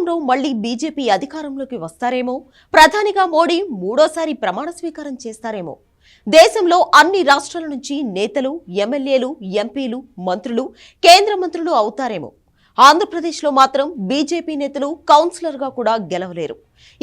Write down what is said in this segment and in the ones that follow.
కేంద్రంలో మళ్లీ బీజేపీ అధికారంలోకి వస్తారేమో, ప్రధానిగా మోడీ మూడోసారి ప్రమాణ స్వీకారం చేస్తారేమో. దేశంలో అన్ని రాష్ట్రాల నుంచి నేతలు, ఎమ్మెల్యేలు, ఎంపీలు, మంత్రులు, కేంద్ర మంత్రులు అవుతారేమో. ఆంధ్రప్రదేశ్లో మాత్రం బీజేపీ నేతలు కౌన్సిలర్గా కూడా గెలవలేరు.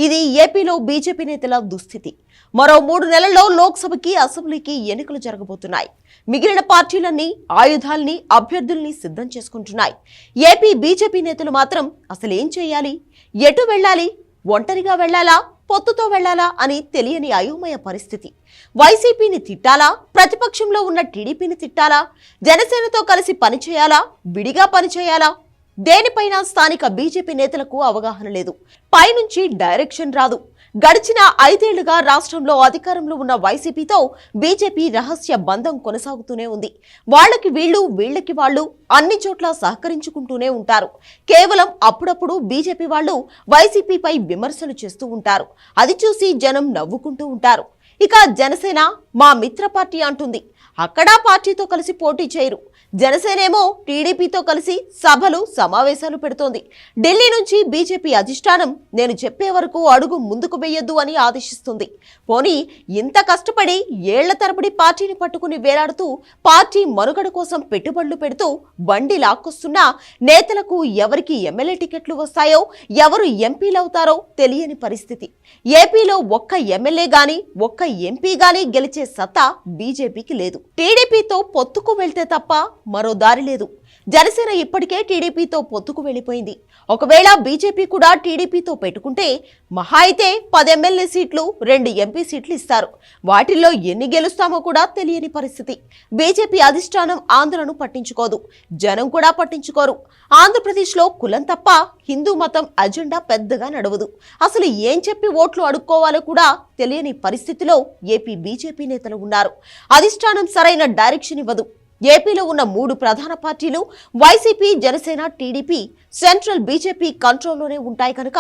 ఇది ఏపీలో బీజేపీ నేతల దుస్థితి. మరో 3 నెలల్లో లోక్సభకి, అసెంబ్లీకి ఎన్నికలు జరగబోతున్నాయి. మిగిలిన పార్టీలన్నీ ఆయుధాల్ని, అభ్యర్థుల్ని సిద్ధం చేసుకుంటున్నాయి. ఏపీ బీజేపీ నేతలు మాత్రం అసలేం చేయాలి, ఎటు వెళ్ళాలి, ఒంటరిగా వెళ్లాలా, పొత్తుతో వెళ్లాలా అని తెలియని అయోమయ పరిస్థితి. వైసీపీని తిట్టాలా, ప్రతిపక్షంలో ఉన్న టీడీపీని తిట్టాలా, జనసేనతో కలిసి పనిచేయాలా, విడిగా పనిచేయాలా? దేనిపైన స్థానిక బీజేపీ నేతలకు అవగాహన లేదు. పైనుంచి డైరెక్షన్ రాదు. గడిచిన 5 ఏళ్లుగా రాష్ట్రంలో అధికారంలో ఉన్న వైసీపీతో బీజేపీ రహస్య బంధం కొనసాగుతూనే ఉంది. వాళ్ళకి వీళ్ళు, వీళ్ళకి వాళ్ళు అన్ని చోట్ల సహకరించుకుంటూనే ఉంటారు. కేవలం అప్పుడప్పుడు బీజేపీ వాళ్ళు వైసీపీపై విమర్శలు చేస్తూ ఉంటారు. అది చూసి జనం నవ్వుకుంటూ ఉంటారు. ఇక జనసేన మా మిత్ర పార్టీ అంటుంది. అక్కడా పార్టీతో కలిసి పోటీ చేయరు. జనసేనేమో టీడీపీతో కలిసి సభలు, సమావేశాలు పెడుతోంది. ఢిల్లీ నుంచి బీజేపీ అధిష్టానం నేను చెప్పే వరకు అడుగు ముందుకు వేయొద్దు అని ఆదేశిస్తుంది. పోనీ ఇంత కష్టపడి ఏళ్ల తరబడి పార్టీని పట్టుకుని వేలాడుతూ పార్టీ మనుగడ కోసం పెట్టుబడులు పెడుతూ బండి లాక్కొస్తున్నా నేతలకు ఎవరికి ఎమ్మెల్యే టికెట్లు వస్తాయో, ఎవరు ఎంపీలవుతారో తెలియని పరిస్థితి. ఏపీలో ఒక్క ఎమ్మెల్యే గాని, ఒక్క ఎంపీ గాని గెలిచే సత్తా బీజేపీకి లేదు. టీడీపీతో పొత్తుకు వెళ్తే తప్ప మరో దారి లేదు. జనసేన ఇప్పటికే టీడీపీతో పొత్తుకు వెళ్లిపోయింది. ఒకవేళ బీజేపీ కూడా టీడీపీతో పెట్టుకుంటే మహా అయితే 10 ఎమ్మెల్యే సీట్లు, 2 ఎంపీ సీట్లు ఇస్తారు. వాటిల్లో ఎన్ని గెలుస్తామో కూడా తెలియని పరిస్థితి. బీజేపీ అధిష్టానం ఆంధ్రను పట్టించుకోదు, జనం కూడా పట్టించుకోరు. ఆంధ్రప్రదేశ్లో కులం తప్ప హిందూ మతం అజెండా పెద్దగా నడవదు. అసలు ఏం చెప్పి ఓట్లు అడుక్కోవాలో కూడా తెలియని పరిస్థితిలో ఏపీ బీజేపీ నేతలు ఉన్నారు. అధిష్టానం సరైన డైరెక్షన్ ఇవ్వదు. ఏపీలో ఉన్న 3 ప్రధాన పార్టీలు YCP, Janasena, TDP central BJP కంట్రోల్లోనే ఉంటాయి కనుక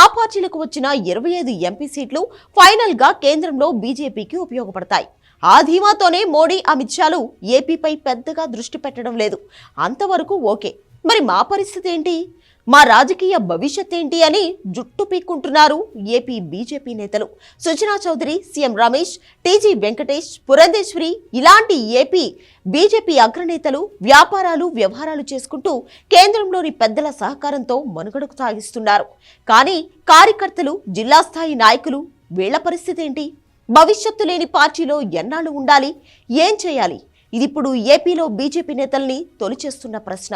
ఆ పార్టీలకు వచ్చిన 25 ఎంపీ సీట్లు ఫైనల్ గా కేంద్రంలో బీజేపీకి ఉపయోగపడతాయి. ఆ ధీమాతోనే మోడీ, అమిత్ షాలు ఏపీపై పెద్దగా దృష్టి పెట్టడం లేదు. అంతవరకు ఓకే. మరి మా పరిస్థితి ఏంటి, మా రాజకీయ భవిష్యత్ ఏంటి అని జుట్టు పీక్కుంటున్నారు ఏపీ బీజేపీ నేతలు. సుజనా చౌదరి, సీఎం రమేష్, టీజీ వెంకటేష్, పురంధేశ్వరి ఇలాంటి ఏపీ బీజేపీ అగ్రనేతలు వ్యాపారాలు, వ్యవహారాలు చేసుకుంటూ కేంద్రంలోని పెద్దల సహకారంతో మనుగడకు సాగిస్తున్నారు. కానీ కార్యకర్తలు, జిల్లా స్థాయి నాయకులు వీళ్ల పరిస్థితి ఏంటి? భవిష్యత్తు లేని పార్టీలో ఎన్నాళ్ళు ఉండాలి, ఏం చేయాలి? ఇది ఇప్పుడు ఏపీలో బీజేపీ నేతల్ని తొలిచేస్తున్న ప్రశ్న.